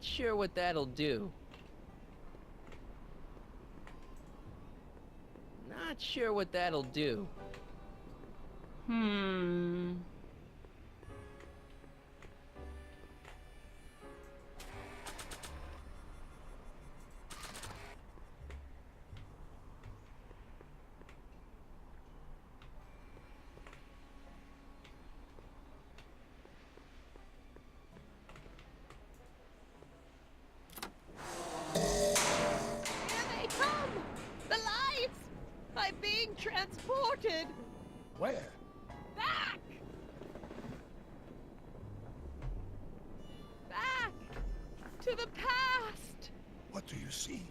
Not sure what that'll do. Not sure what that'll do. Transported Where? back to the past. What do you see?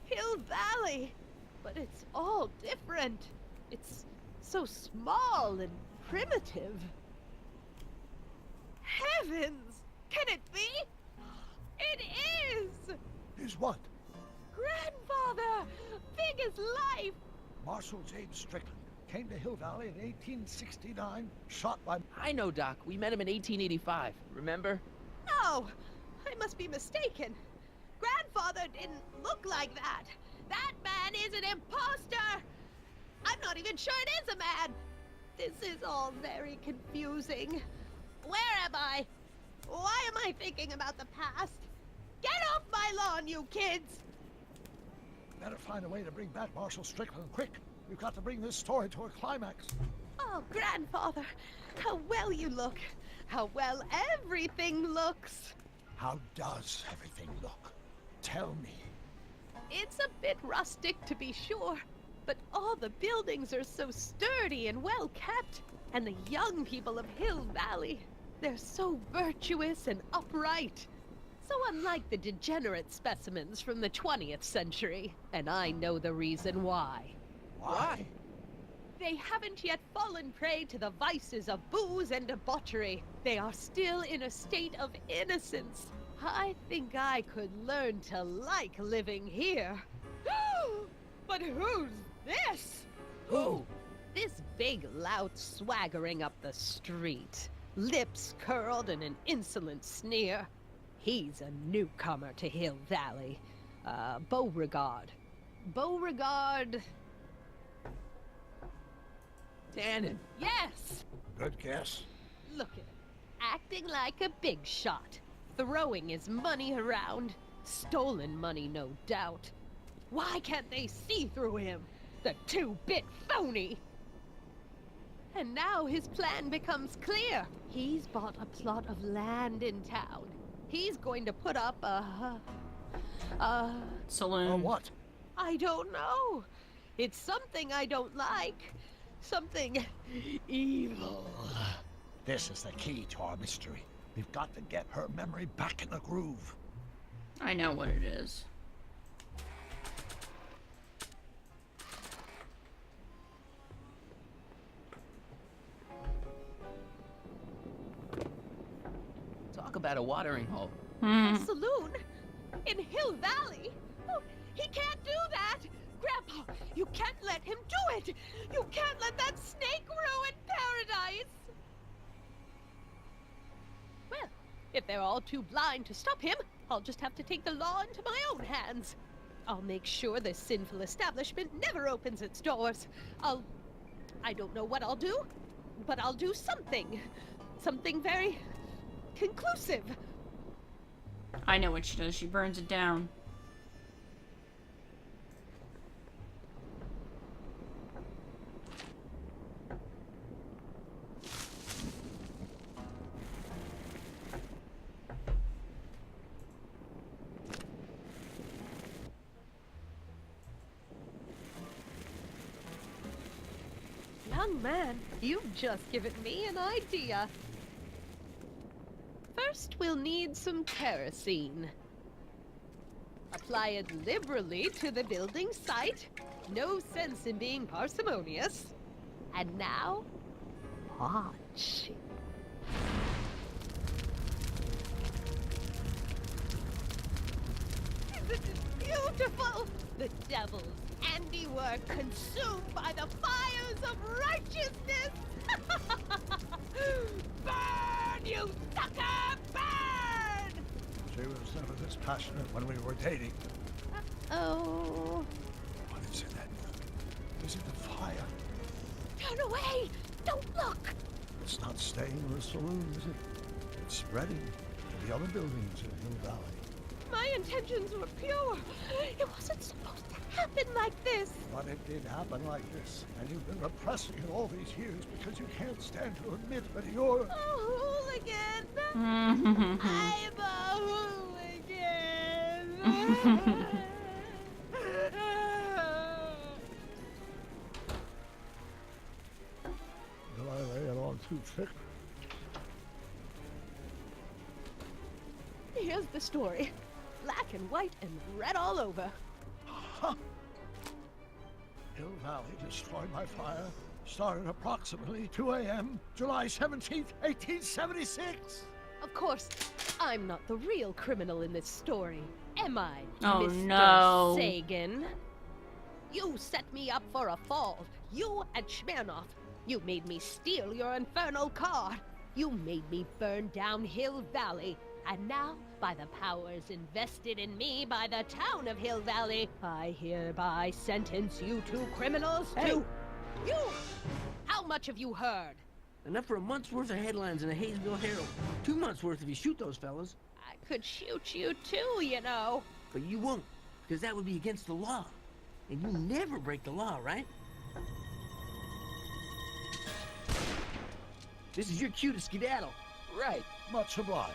Hill Valley, but it's all different. It's so small and primitive. Heavens, can it be? It is! Is what? Grandfather, big as life. Marshal James Strickland came to Hill Valley in 1869, shot by... I know, Doc. We met him in 1885. Remember? No, I must be mistaken. Grandfather didn't look like that. That man is an imposter. I'm not even sure it is a man. This is all very confusing. Where am I? Why am I thinking about the past? Get off my lawn, you kids! Better find a way to bring back Marshal Strickland quick. We've got to bring this story to a climax. Oh, Grandfather, how well you look. How well everything looks. How does everything look? Tell me. It's a bit rustic, to be sure, but all the buildings are so sturdy and well kept. And the young people of Hill Valley, they're so virtuous and upright. So unlike the degenerate specimens from the 20th century, and I know the reason why. Why? They haven't yet fallen prey to the vices of booze and debauchery. They are still in a state of innocence. I think I could learn to like living here. But who's this? Who? This big lout swaggering up the street, lips curled in an insolent sneer. He's a newcomer to Hill Valley. Beauregard. Beauregard... Tannen. Yes! Good guess. Look at him, acting like a big shot, throwing his money around. Stolen money, no doubt. Why can't they see through him? The two-bit phony! And now his plan becomes clear. He's bought a plot of land in town. He's going to put up a saloon. What? I don't know. It's something I don't like. Something evil. This is the key to our mystery. We've got to get her memory back in the groove. I know what it is. Talk about a watering hole. A saloon? In Hill Valley? Oh, he can't do that! Grandpa, you can't let him do it! You can't let that snake ruin paradise! Well, if they're all too blind to stop him, I'll just have to take the law into my own hands. I'll make sure this sinful establishment never opens its doors. I don't know what I'll do, but I'll do something. Something very conclusive. I know what she does. She burns it down. Young man, you've just given me an idea. First, we'll need some kerosene. Apply it liberally to the building site. No sense in being parsimonious. And now, watch. Isn't it beautiful? The devil's handiwork consumed by the fires of righteousness! Burn, you sucker! Burn! She was never this passionate when we were dating. Oh. What is it, Edna? Is it the fire? Turn away! Don't look! It's not staying in the saloon, is it? It's spreading to the other buildings in Hill Valley. My intentions were pure. It wasn't supposed to happen like this. But it did happen like this, and you've been repressing it all these years because you can't stand to admit that you're... A hooligan! I'm a hooligan! Will I lay it on too thick? Here's the story. Black and white and red all over. Huh. Hill Valley destroyed by fire. Started approximately 2 a.m., July 17th, 1876. Of course, I'm not the real criminal in this story, am I, Oh, Mr. no. Sagan? You set me up for a fall. You and Smirnoff. You made me steal your infernal car. You made me burn down Hill Valley. And now, by the powers invested in me by the town of Hill Valley, I hereby sentence you two criminals to... You! How much have you heard? Enough for a month's worth of headlines in the Hayesville Herald. 2 months worth if you shoot those fellas. I could shoot you too, you know. But you won't, because that would be against the law. And you never break the law, right? This is your cue to skedaddle. Right. Much obliged.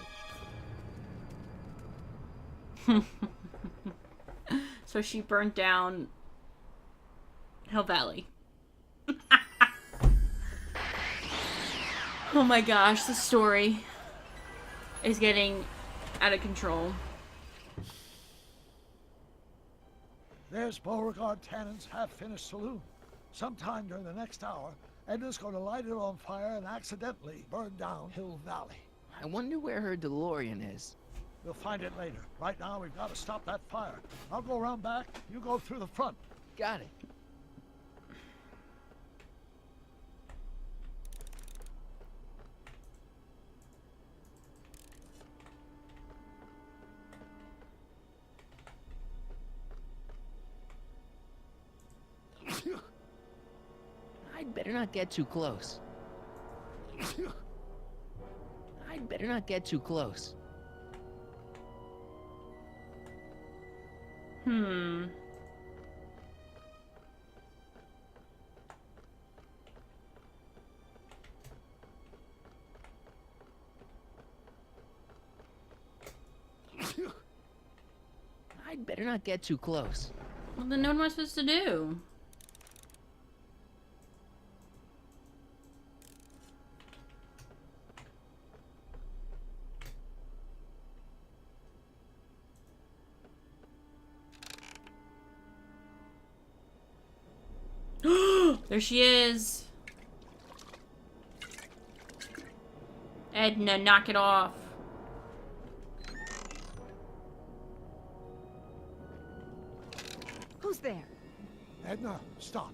So she burnt down Hill Valley. Oh my gosh, the story is getting out of control. There's Beauregard Tannen's half-finished saloon. Sometime during the next hour, Edna's going to light it on fire and accidentally burn down Hill Valley. I wonder where her DeLorean is. We'll find it later. Right now, we've got to stop that fire. I'll go around back. You go through the front. Got it. I'd better not get too close. I'd better not get too close. I'd better not get too close. Well, then what am I supposed to do? There she is. Edna, knock it off. Who's there? Edna, stop.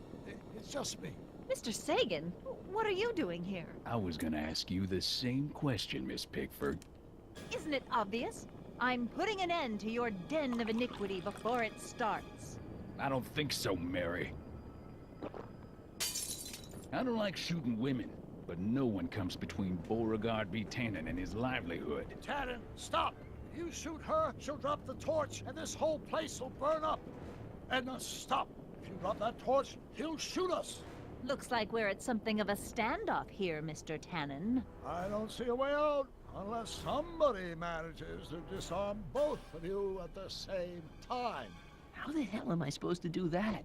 It's just me. Mr. Sagan, what are you doing here? I was gonna ask you the same question, Miss Pickford. Isn't it obvious? I'm putting an end to your den of iniquity before it starts. I don't think so, Mary. I don't like shooting women, but no one comes between Beauregard B. Tannen and his livelihood. Tannen, stop! If you shoot her, she'll drop the torch, and this whole place will burn up. Edna, stop! If you drop that torch, he'll shoot us. Looks like we're at something of a standoff here, Mr. Tannen. I don't see a way out, unless somebody manages to disarm both of you at the same time. How the hell am I supposed to do that?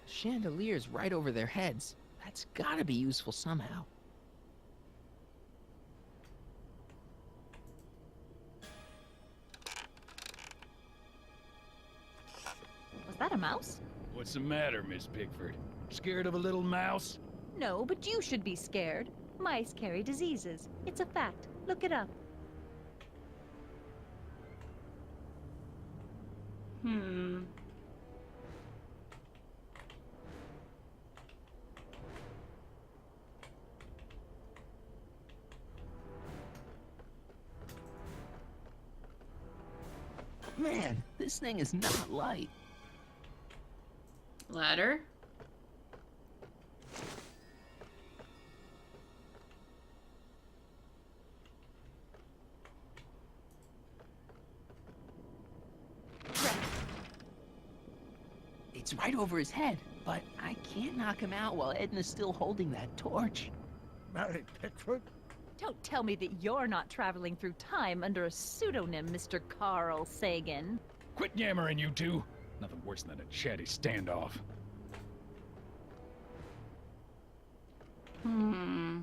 Chandelier's right over their heads. That's gotta be useful somehow. Was that a mouse? What's the matter, Miss Pickford? Scared of a little mouse? No, but you should be scared. Mice carry diseases. It's a fact. Look it up. Man, this thing is not light. Ladder. It's right over his head, but I can't knock him out while Edna's still holding that torch. Mary Pickford? Don't tell me that you're not traveling through time under a pseudonym, Mr. Carl Sagan. Quit yammering, you two. Nothing worse than a chatty standoff. Hmm.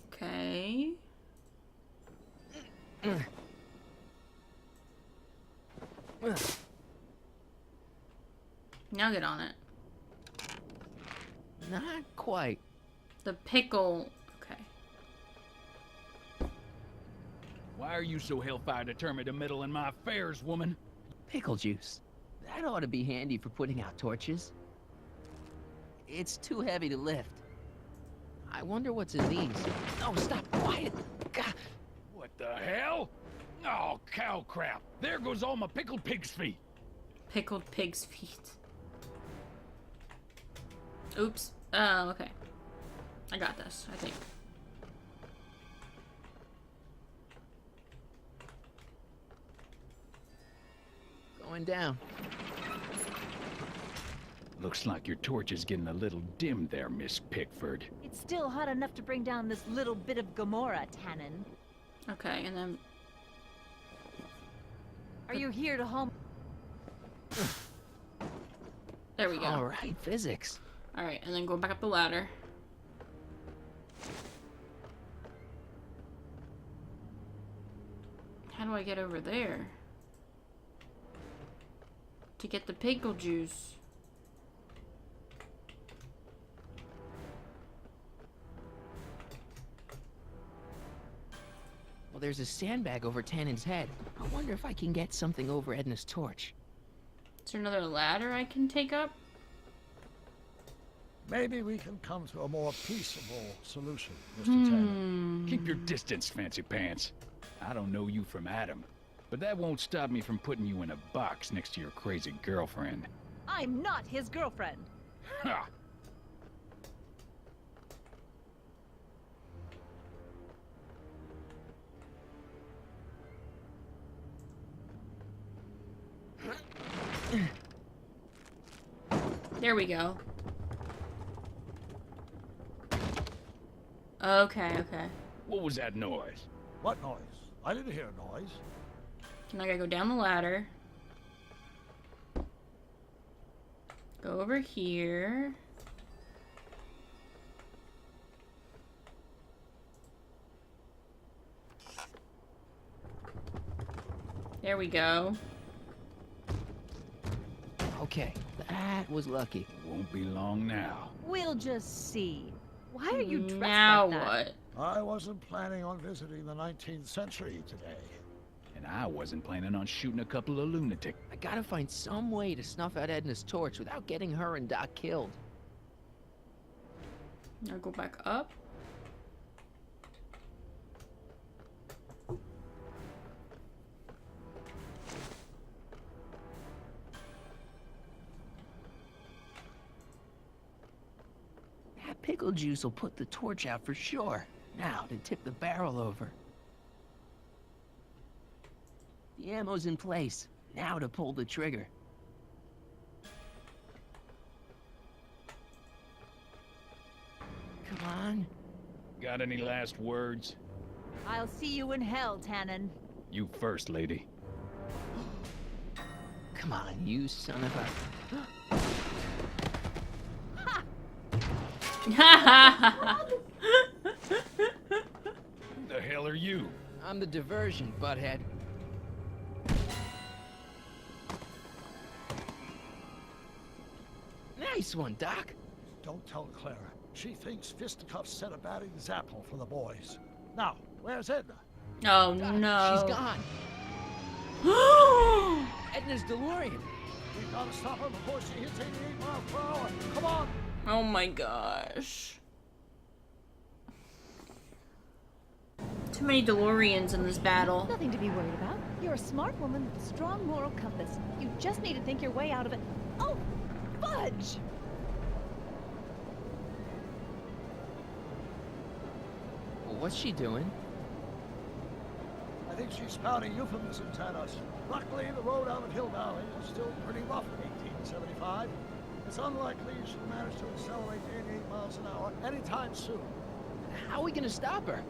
Okay. Now get on it. Not quite. The pickle. Okay. Why are you so hellfire determined to meddle in my affairs, woman? Pickle juice. That ought to be handy for putting out torches. It's too heavy to lift. I wonder what's in these. Oh, stop! Quiet! God. What the hell? Oh, cow crap. There goes all my pickled pig's feet. Pickled pig's feet. Oops. Oh, okay. I got this, I think. Going down. Looks like your torch is getting a little dim there, Miss Pickford. It's still hot enough to bring down this little bit of Gomorrah, Tannen. Okay, and then... Are you here to home? There we go. All right, physics. Alright, and then go back up the ladder. How do I get over there? To get the pickle juice. Well, there's a sandbag over Tannen's head. I wonder if I can get something over Edna's torch. Is there another ladder I can take up? Maybe we can come to a more peaceable solution, Mr. Tannen. Keep your distance, fancy pants. I don't know you from Adam, but that won't stop me from putting you in a box next to your crazy girlfriend. I'm not his girlfriend. Ha! There we go. Okay, okay. What was that noise? What noise? I didn't hear a noise. Now I gotta go down the ladder. Go over here. There we go. Okay, that was lucky. Won't be long now. We'll just see. Why are you dressed Now like that? what? I wasn't planning on visiting the 19th century today. And I wasn't planning on shooting a couple of lunatics. I gotta find some way to snuff out Edna's torch without getting her and Doc killed. Now go back up. That pickle juice will put the torch out for sure. Now to tip the barrel over. The ammo's in place. Now to pull the trigger. Come on. Got any last words? I'll see you in hell, Tannen. You first, lady. Come on, you son of a... Who the hell are you? I'm the diversion, butthead. Nice one, Doc. Don't tell Clara. She thinks fisticuffs set a bad example for the boys. Now, where's Edna? Oh Doc, no. she's gone. Edna's DeLorean. We've got to stop her before she hits 88 miles per hour. Come on! Oh my gosh. Too many DeLoreans in this battle. Nothing to be worried about. You're a smart woman with a strong moral compass. You just need to think your way out of it. Oh, fudge! What's she doing? I think she's spouting euphemisms at us. Luckily, the road out of Hill Valley is still pretty rough in 1875. It's unlikely she'll manage to accelerate to 88 miles an hour anytime soon. How are we gonna stop her?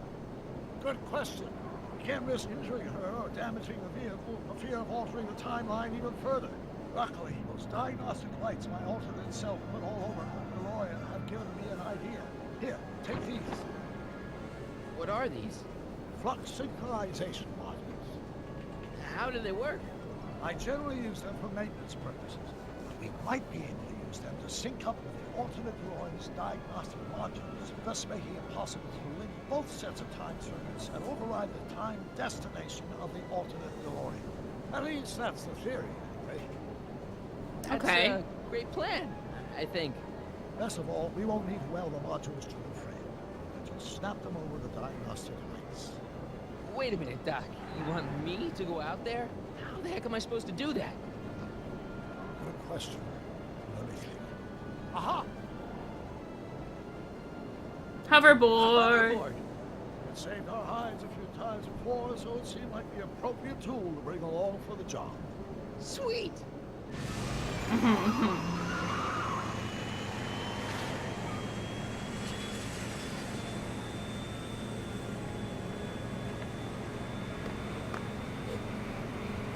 Good question. We can't risk injuring her or damaging the vehicle for fear of altering the timeline even further. Luckily, those diagnostic lights my alternate self put all over her DeLorean have given me an idea. Here, take these. What are these? Flux synchronization modules. How do they work? I generally use them for maintenance purposes, but we might be able to use them to sync up with the alternate DeLorean's diagnostic modules, thus making it possible to link both sets of time circuits and override the time destination of the alternate DeLorean. At least that's the theory, anyway. That's Okay. a great plan, I think. Best of all, we won't need to weld the modules to the frame. We'll just snap them over the diagnostic lights. Wait a minute, Doc. You want me to go out there? How the heck am I supposed to do that? Good question. Let me think. Aha! Hoverboard. Hoverboard. It saved our hides a few times before, so it seemed like the appropriate tool to bring along for the job. Sweet.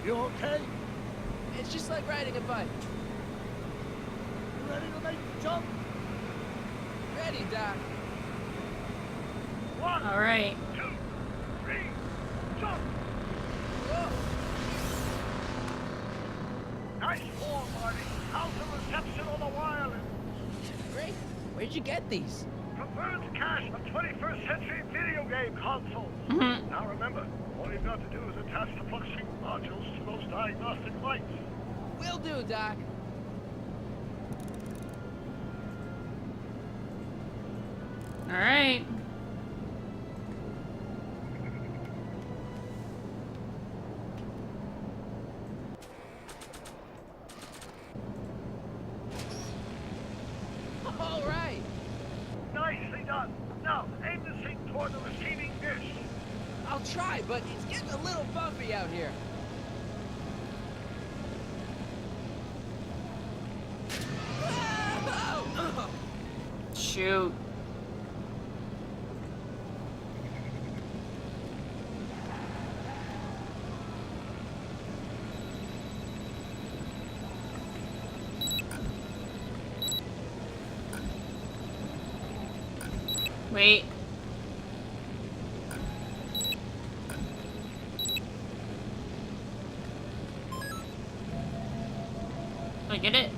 You okay? It's just like riding a bike. You ready to make the jump? Ready, Doc. 1, All right. 2, 3, jump! Whoa. Nice form, Marty. How's the reception on the wireless? Great. Where'd you get these? From Burns' cache of 21st century video game consoles. Mhm. Now remember, all you've got to do is attach the flux sync modules to those diagnostic lights. Will do, Doc. All right. All right. Nicely done. Now, aim the sync toward the receiving dish. I'll try, but it's getting a little bumpy out here. Whoa! Shoot. Wait. Did I get it?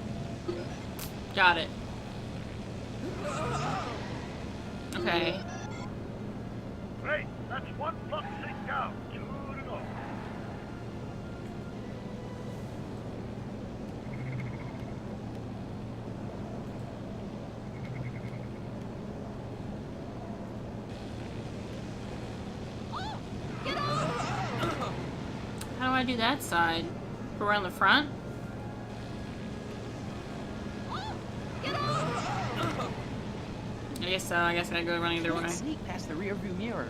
Got it. Okay. Great. That's one flux sync down. 2 to go. How do I do that side? Go around the front? I guess so. I guess I gotta go around either way. Can't sneak past the rearview mirror.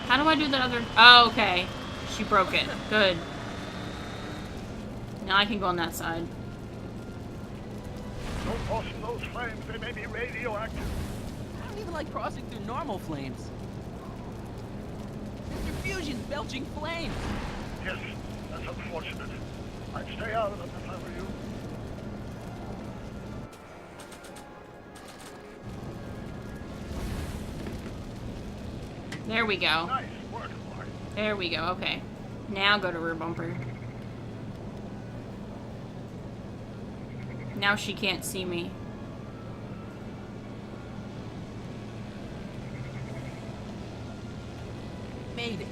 How do I do that other? Oh, okay. She broke it. Good. Now I can go on that side. Don't cross those flames. They may be radioactive. I don't even like crossing through normal flames. Mr. Fusion's belching flames. Yes, that's unfortunate. I'd stay out of them if I were you. There we go. Nice work, Marty. There we go. Okay. Now go to rear bumper. Now she can't see me. Made it.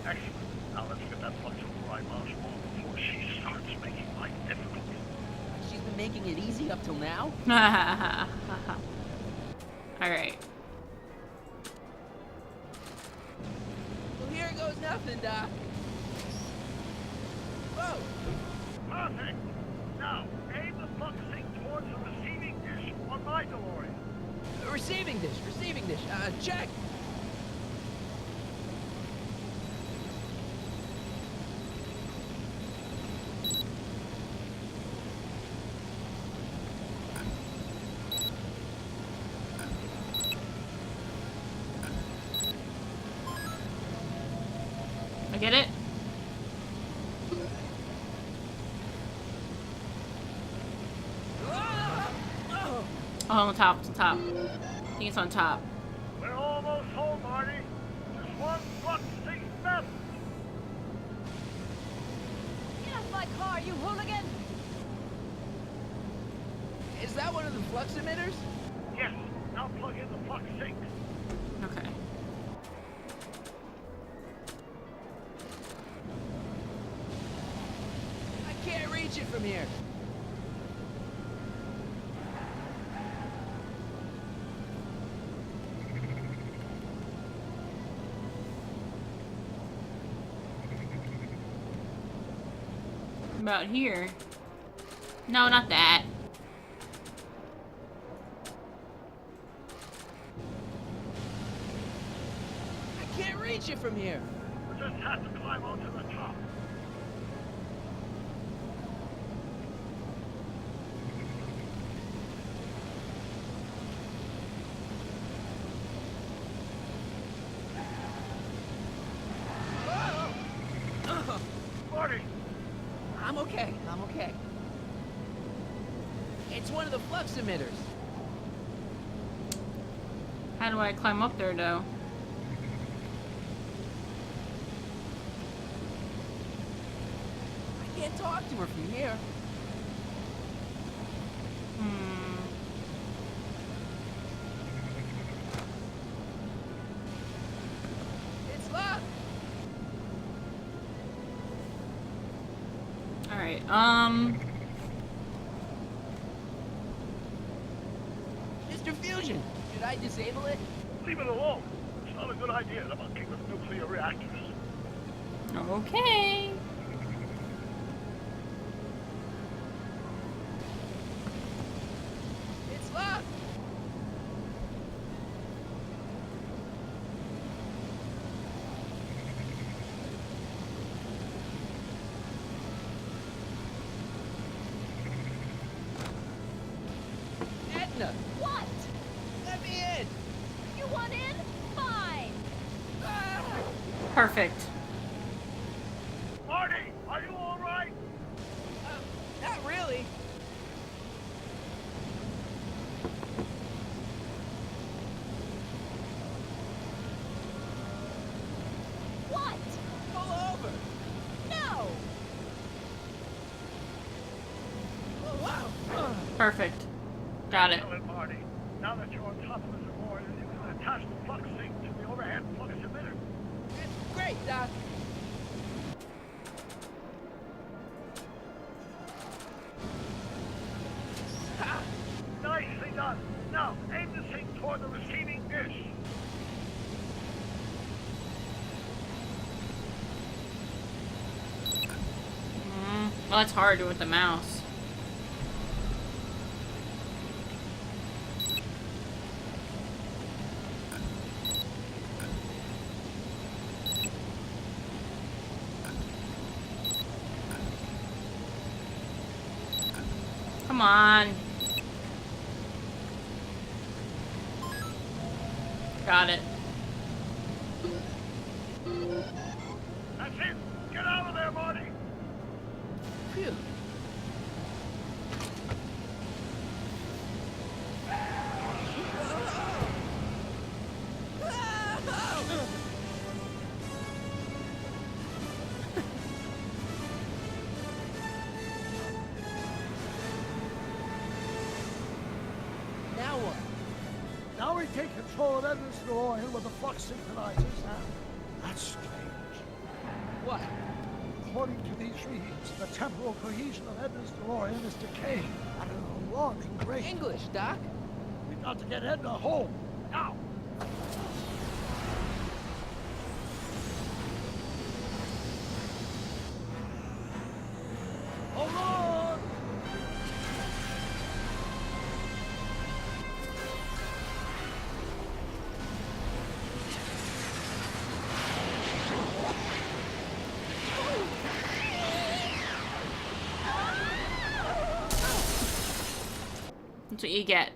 Excellent. Now let's get that flux override module on before she starts making life difficult. She's been making it easy up till now. Alright. Well, here goes nothing, Doc. Whoa! Perfect. Now, aim the flux sink towards the receiving dish on my DeLorean. Receiving dish. Check. I get it? Oh, on the top, it's on top. I think it's on top. We're almost home, Marty. Just one flux sink left. Get off my car, you hooligan! Is that one of the flux emitters? Yes. Now plug in the flux sink. Okay. I can't reach it from here. About here. No, not that. I can't reach it from here. We just have to climb onto the top. Marty! I'm okay. It's one of the flux emitters. How do I climb up there, though? I can't talk to her from here. It's locked. Alright, Mr. Fusion, should I disable it? Leave it alone. It's not a good idea to monkey with nuclear reactors. okay. It's locked. Edna, What? let me in. You want in? Fine! Ah! Perfect. Marty, are you all right? Not really. What? Pull over. No! Oh, wow. Perfect. Got it. Excellent, Marty. Now that you're on top of the DeLorean, you can attach the flux sink to the overhead flux emitter. It's great, Doc. Ha! Nicely done. Now, aim the sink toward the receiving dish. Well, it's hard with the mouse. Come on. Got it. That's it. Get out of there, Marty. Phew. take control of Edna's DeLorean with the flux synchronizers now. That's strange. What? According to these readings, the temporal cohesion of Edna's DeLorean is decaying at an alarming rate. English, Doc. We've got to get Edna home, now! Hold on! That's what you get.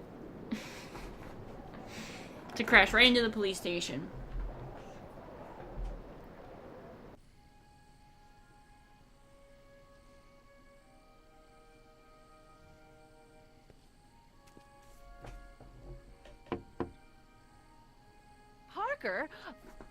To crash right into the police station. Parker?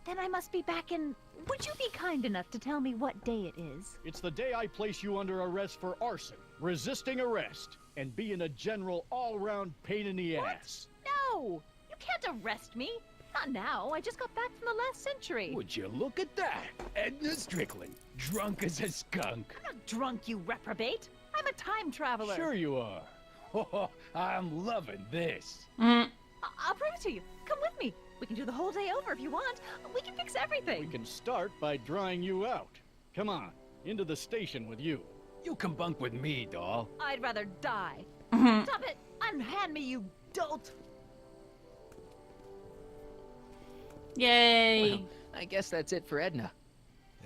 Then I must be back in... Would you be kind enough to tell me what day it is? It's the day I place you under arrest for arson, resisting arrest, and being a general all-round pain in the ass. No! You can't arrest me! Not now. I just got back from the last century. Would you look at that? Edna Strickland, drunk as a skunk. I'm not drunk, you reprobate. I'm a time traveler. Sure you are. Oh, I'm loving this. Mm. I'll prove it to you. Come with me. We can do the whole day over if you want. We can fix We everything. can start by drying you out. Come on, into the station with you. You can bunk with me, doll. I'd rather die. Mhm. Stop it! Unhand me, you dolt! Yay. Well, I guess that's it for Edna.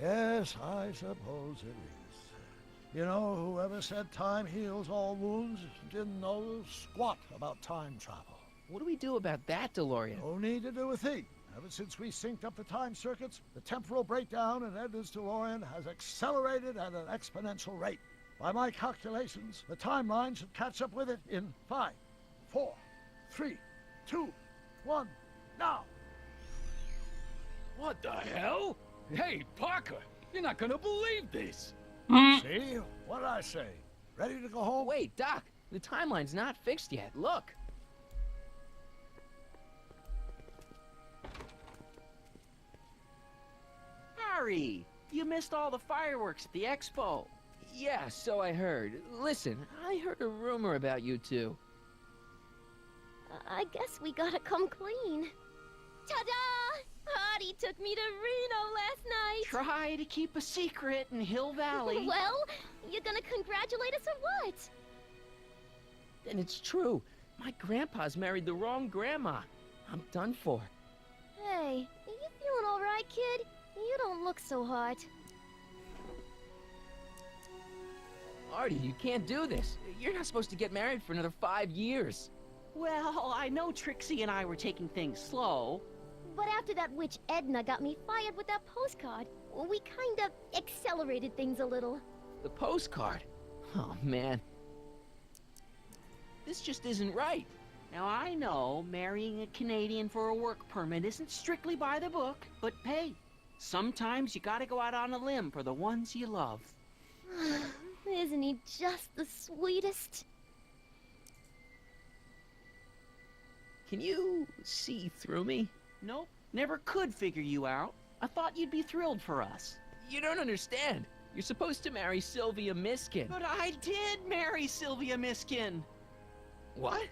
Yes, I suppose it is. You know, whoever said time heals all wounds didn't know squat about time travel. What do we do about that, DeLorean? No need to do a thing. Ever since we synced up the time circuits, the temporal breakdown in Edna's DeLorean has accelerated at an exponential rate. By my calculations, the timeline should catch up with it in 5, 4, 3, 2, 1, now! What the hell? Hey, Parker, you're not gonna believe this. Mm. See? What'd I say? Ready to go home? Wait, Doc. The timeline's not fixed yet. Look. Harry, you missed all the fireworks at the expo. Yeah, so I heard. Listen, I heard a rumor about you two. I guess we gotta come clean. Ta-da! Hardy took me to Reno last night. Try to keep a secret in Hill Valley. Well, you gonna congratulate us or what? Then it's true. My grandpa's married the wrong grandma. I'm done for. Hey, you feeling all right, kid? You don't look so hot. Artie, you can't do this. You're not supposed to get married for another 5 years. Well, I know Trixie and I were taking things slow. But after that witch Edna got me fired with that postcard, we kind of accelerated things a little. The postcard. Oh, man. This just isn't right. Now, I know marrying a Canadian for a work permit isn't strictly by the book, but hey, sometimes you gotta go out on a limb for the ones you love. Isn't he just the sweetest? Can you see through me? Nope, never could figure you out. I thought you'd be thrilled for us. You don't understand. You're supposed to marry Sylvia Miskin. But I did marry Sylvia Miskin. What?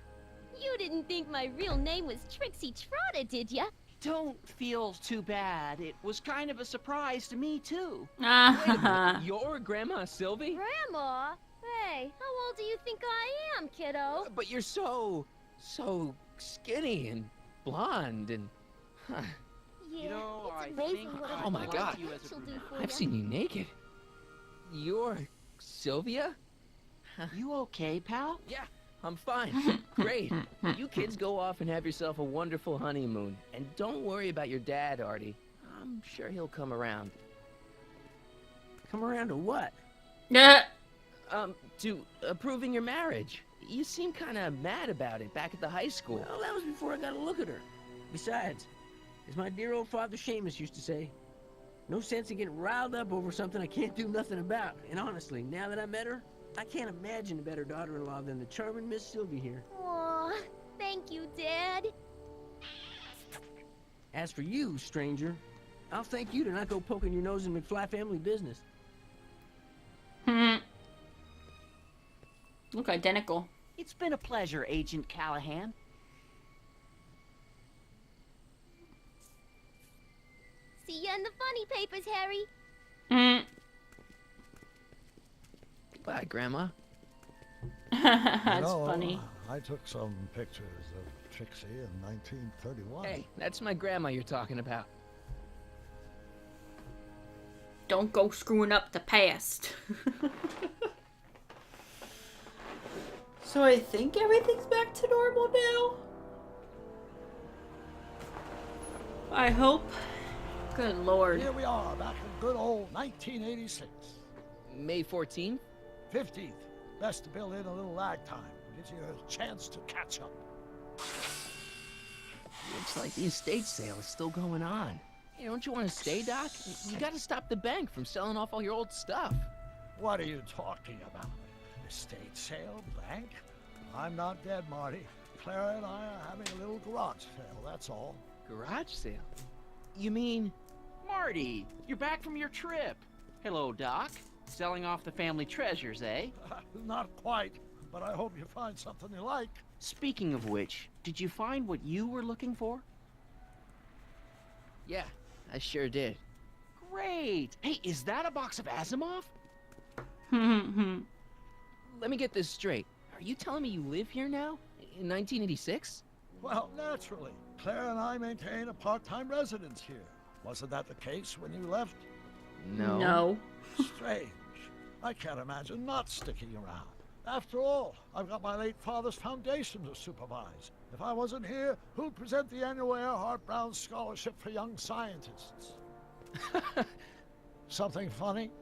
You didn't think my real name was Trixie Trotter, did ya? Don't feel too bad. It was kind of a surprise to me, too. Wait a minute. Your grandma, Sylvie? Grandma? Hey, how old do you think I am, kiddo? But you're so skinny and blonde and... Huh. Yeah, You know, I it's amazing think what I Oh my like God. you as a she'll do brunette. for I've ya. seen you naked. You're Sylvia? You okay, pal? Yeah, I'm fine. Great. You kids go off and have yourself a wonderful honeymoon. And don't worry about your dad, Artie. I'm sure he'll come around. Come around to what? Yeah. To approving your marriage. You seem kind of mad about it back at the high school. Well, that was before I got a look at her. Besides, as my dear old father Seamus used to say, no sense in getting riled up over something I can't do nothing about. And honestly, now that I met her, I can't imagine a better daughter-in-law than the charming Miss Sylvie here. Aw, thank you, Dad. As for you, stranger, I'll thank you to not go poking your nose in McFly family business. Look identical. It's been a pleasure, Agent Callahan. See ya in the funny papers, Harry. Goodbye, Grandma. That's funny. I took some pictures of Trixie in 1931. Hey, that's my grandma you're talking about. Don't go screwing up the past. So I think everything's back to normal now. I hope. Good lord. Here we are, back in good old 1986. May 14th? 15th. Best to build in a little lag time. Gives you a chance to catch up. Looks like the estate sale is still going on. Hey, don't you want to stay, Doc? You gotta stop the bank from selling off all your old stuff. What are you talking about? Estate sale? Bank? I'm not dead, Marty. Clara and I are having a little garage sale, that's all. Garage sale? You mean... Marty, you're back from your trip. Hello, Doc. Selling off the family treasures, eh? Not quite, but I hope you find something you like. Speaking of which, did you find what you were looking for? Yeah, I sure did. Great! Hey, is that a box of Asimov? Let me get this straight. Are you telling me you live here now? In 1986? Well, naturally. Claire and I maintain a part-time residence here. Wasn't that the case when you left? No. No. Strange. I can't imagine not sticking around. After all, I've got my late father's foundation to supervise. If I wasn't here, who'd present the annual Earhart Brown Scholarship for Young Scientists? Something funny?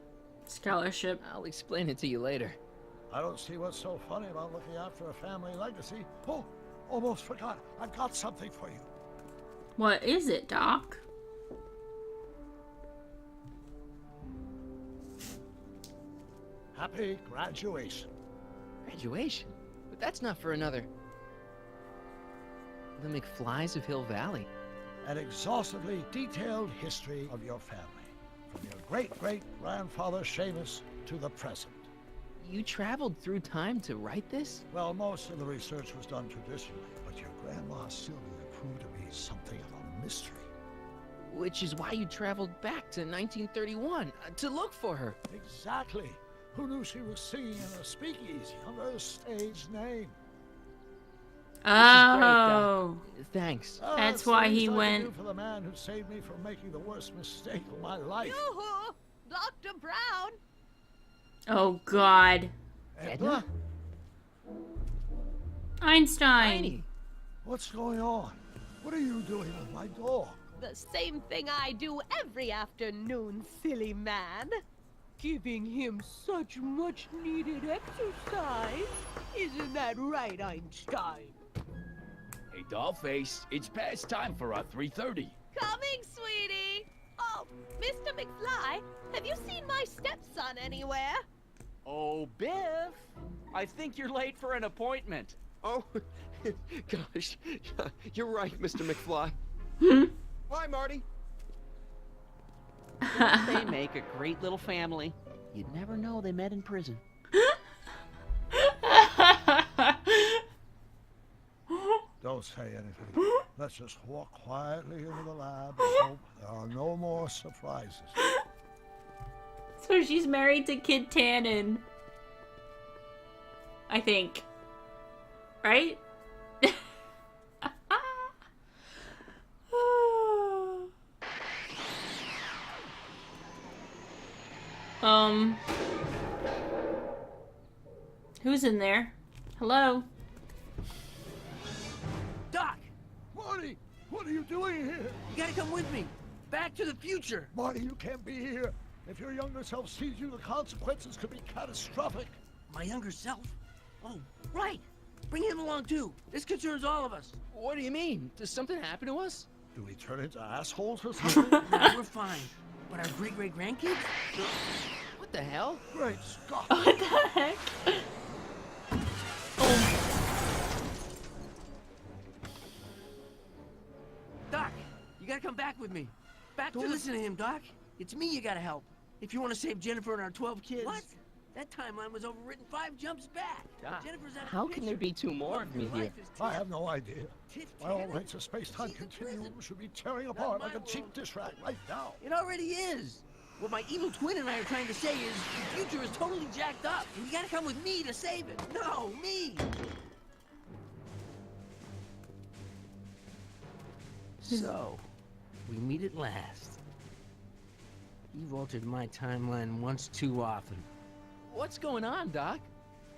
Scholarship. I'll explain it to you later. I don't see what's so funny about looking after a family legacy. Oh, almost forgot. I've got something for you. What is it, Doc? Happy graduation. Graduation? But that's not for another... The McFlys of Hill Valley. An exhaustively detailed history of your family. From your great-great-grandfather Seamus to the present. You traveled through time to write this? Well, most of the research was done traditionally, but your grandma Sylvia proved to be something of a mystery. Which is why you traveled back to 1931, to look for her. Exactly. Who knew she was singing in a speakeasy under a stage name? Oh. Thanks. That's It's the why least he I can went- do for the man who saved me from making the worst mistake of my life. Yoo-hoo! Dr. Brown! Oh, God. Edna? Einstein. Tiny. What's going on? What are you doing with my dog? The same thing I do every afternoon, silly man. Giving him such much needed exercise. Isn't that right, Einstein? Hey, Dollface, it's past time for our 3:30. Coming, sweetie! Oh, Mr. McFly, have you seen my stepson anywhere? Oh, Biff! I think you're late for an appointment. Oh, gosh. You're right, Mr. McFly. Hi, Marty. They make a great little family. You'd never know they met in prison. Don't say anything. Let's just walk quietly into the lab and hope there are no more surprises. So she's married to Kid Tannen. I think. Right? Who's in there? Hello? Doc, Marty, what are you doing here? you gotta come with me. Back to the future. Marty, you can't be here. If your younger self sees you, the consequences could be catastrophic. My younger self? Oh, right. Bring him along too. This concerns all of us. What do you mean? Does something happen to us? Do we turn into assholes or something? No, we're fine. But our great-great-grandkids? What the hell? Great Scott. What the heck? Doc, you gotta come back with me. Don't listen to him, Doc. It's me you gotta help. If you want to save Jennifer and our 12 kids. What? That timeline was overwritten 5 jumps back. Doc, Jennifer's out of how the can there picture. be 2 more of me here? I have no idea. My all rights of space-time continuum should be tearing apart like a cheap dish rack right now. It already is. What my evil twin and I are trying to say is the future is totally jacked up, and you gotta come with me to save it. No, me. So, we meet at last. You've altered my timeline once too often. What's going on, Doc?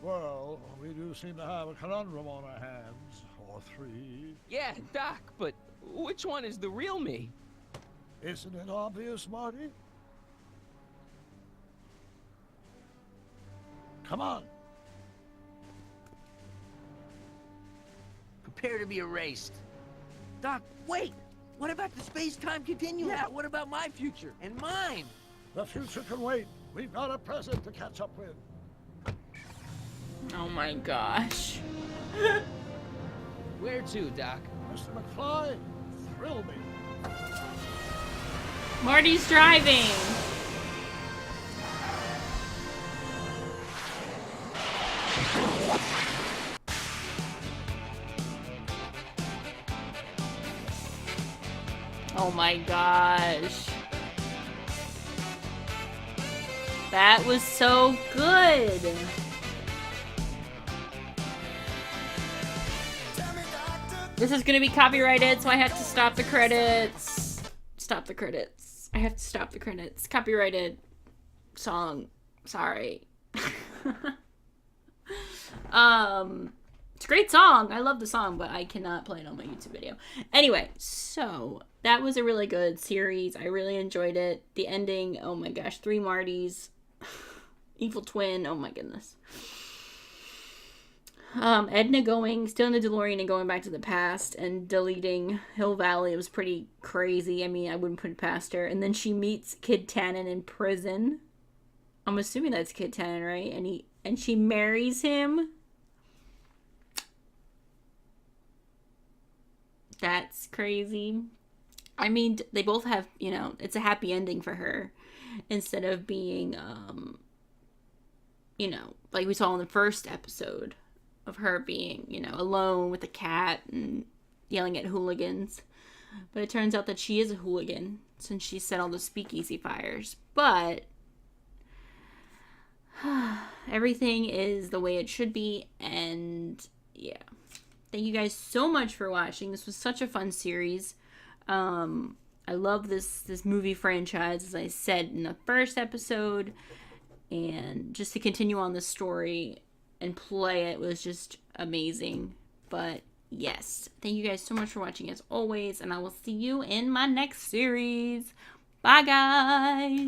Well, we do seem to have a conundrum on our hands. Or 3. Yeah, Doc, but which one is the real me? Isn't it obvious, Marty? Come on. Prepare to be erased. Doc, wait! What about the space-time continuum? Yeah, what about my future? And mine? The future can wait. We've got a present to catch up with. Oh my gosh. Where to, Doc? Mr. McFly, thrill me. Marty's driving. Oh my gosh. That was so good. This is gonna be copyrighted, so I have to stop the credits. Stop the credits. I have to stop the credits. Copyrighted song. Sorry. It's a great song. I love the song, but I cannot play it on my YouTube video. Anyway, so that was a really good series. I really enjoyed it. The ending, oh my gosh, 3 Martys. Evil twin, oh my goodness. Edna still in the DeLorean and going back to the past and deleting Hill Valley. It was pretty crazy. I mean, I wouldn't put it past her. And then she meets Kid Tannen in prison. I'm assuming that's Kid Tannen, right? And she marries him. That's crazy. I mean, they both have, it's a happy ending for her. Instead of being, like we saw in the first episode of her being, alone with a cat and yelling at hooligans. But it turns out that she is a hooligan since she set all the speakeasy fires. But everything is the way it should be. And yeah. Thank you guys so much for watching. This was such a fun series. I love this movie franchise, as I said in the first episode. And just to continue on the story and play it was just amazing. But yes, thank you guys so much for watching as always. And I will see you in my next series. Bye, guys.